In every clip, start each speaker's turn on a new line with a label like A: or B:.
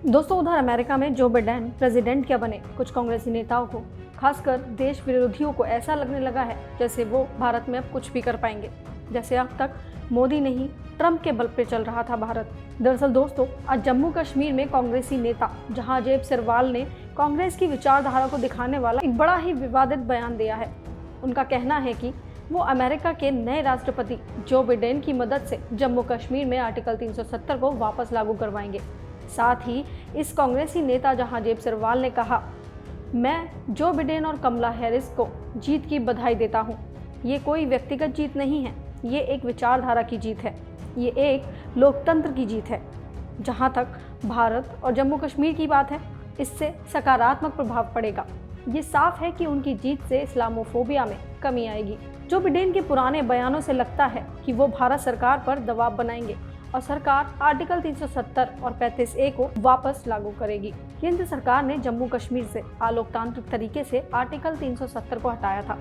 A: दोस्तों, उधर अमेरिका में जो बिडेन प्रेसिडेंट क्या बने, कुछ कांग्रेसी नेताओं को, खासकर देश विरोधियों को ऐसा लगने लगा है जैसे वो भारत में अब कुछ भी कर पाएंगे, जैसे अब तक मोदी नहीं ट्रंप के बल पे चल रहा था भारत। दरअसल दोस्तों, आज जम्मू कश्मीर में कांग्रेसी नेता जहांगीर सिरवाल ने कांग्रेस की विचारधारा को दिखाने वाला एक बड़ा ही विवादित बयान दिया है। उनका कहना है कि वो अमेरिका के नए राष्ट्रपति जो बिडेन की मदद से जम्मू कश्मीर में आर्टिकल 370 को वापस लागू करवाएंगे। साथ ही इस कांग्रेसी नेता जहांगीर सिरवाल ने कहा, मैं जो बिडेन और कमला हैरिस को जीत की बधाई देता हूँ। ये कोई व्यक्तिगत जीत नहीं है, ये एक विचारधारा की जीत है, ये एक लोकतंत्र की जीत है। जहाँ तक भारत और जम्मू कश्मीर की बात है, इससे सकारात्मक प्रभाव पड़ेगा। ये साफ है कि उनकी जीत से इस्लामोफोबिया में कमी आएगी। जो बिडेन के पुराने बयानों से लगता है कि वो भारत सरकार पर दबाव बनाएंगे और सरकार आर्टिकल 370 और 35A को वापस लागू करेगी। केंद्र सरकार ने जम्मू कश्मीर से अलोकतांत्रिक तरीके से आर्टिकल 370 को हटाया था।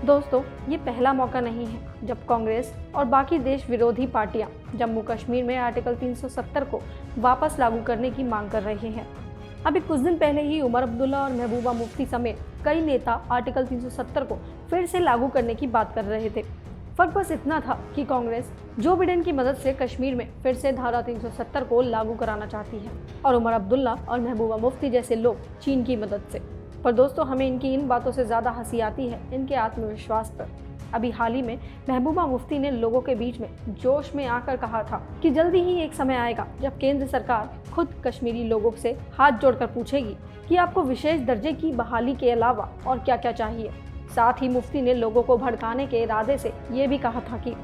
A: दोस्तों, ये पहला मौका नहीं है जब कांग्रेस और बाकी देश विरोधी पार्टियां जम्मू कश्मीर में आर्टिकल 370 को वापस लागू करने की मांग कर रहे हैं। अभी कुछ दिन पहले ही उमर अब्दुल्ला और महबूबा मुफ्ती समेत कई नेता आर्टिकल 370 को फिर से लागू करने की बात कर रहे थे। फर्क बस इतना था कि कांग्रेस जो बिडेन की मदद से कश्मीर में फिर से धारा 370 को लागू कराना चाहती है और उमर अब्दुल्ला और महबूबा मुफ्ती जैसे लोग चीन की मदद से। पर दोस्तों, हमें इनकी इन बातों से ज़्यादा हंसी आती है इनके आत्मविश्वास पर। अभी हाल ही में महबूबा मुफ्ती ने लोगों के बीच में जोश में आकर कहा था कि जल्दी ही एक समय आएगा जब केंद्र सरकार खुद कश्मीरी लोगों से हाथ जोड़कर पूछेगी कि आपको विशेष दर्जे की बहाली के अलावा और क्या क्या चाहिए। साथ ही मुफ्ती ने लोगों को भड़काने के इरादे से ये भी कहा था कि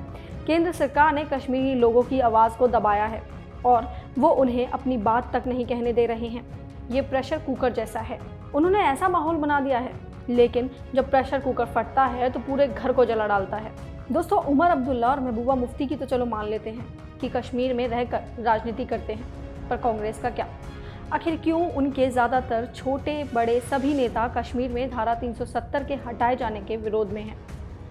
A: केंद्र सरकार ने कश्मीरी लोगों की आवाज़ को दबाया है और वो उन्हें अपनी बात तक नहीं कहने दे रहे हैं। ये प्रेशर कुकर जैसा है, उन्होंने ऐसा माहौल बना दिया है, लेकिन जब प्रेशर कुकर फटता है तो पूरे घर को जला डालता है। दोस्तों, उमर अब्दुल्ला और महबूबा मुफ्ती की तो चलो मान लेते हैं कि कश्मीर में रहकर राजनीति करते हैं, पर कांग्रेस का क्या? आखिर क्यों उनके ज़्यादातर छोटे बड़े सभी नेता कश्मीर में धारा 370 के हटाए जाने के विरोध में हैं?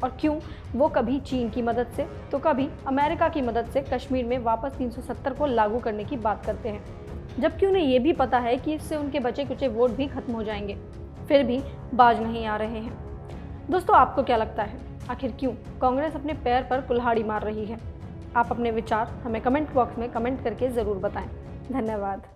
A: और क्यों वो कभी चीन की मदद से तो कभी अमेरिका की मदद से कश्मीर में वापस 370 को लागू करने की बात करते हैं, जबकि उन्हें ये भी पता है कि इससे उनके बचे कुचे वोट भी खत्म हो जाएंगे, फिर भी बाज नहीं आ रहे हैं। दोस्तों, आपको क्या लगता है, आखिर क्यों कांग्रेस अपने पैर पर कुल्हाड़ी मार रही है? आप अपने विचार हमें कमेंट बॉक्स में कमेंट करके ज़रूर बताएं। धन्यवाद।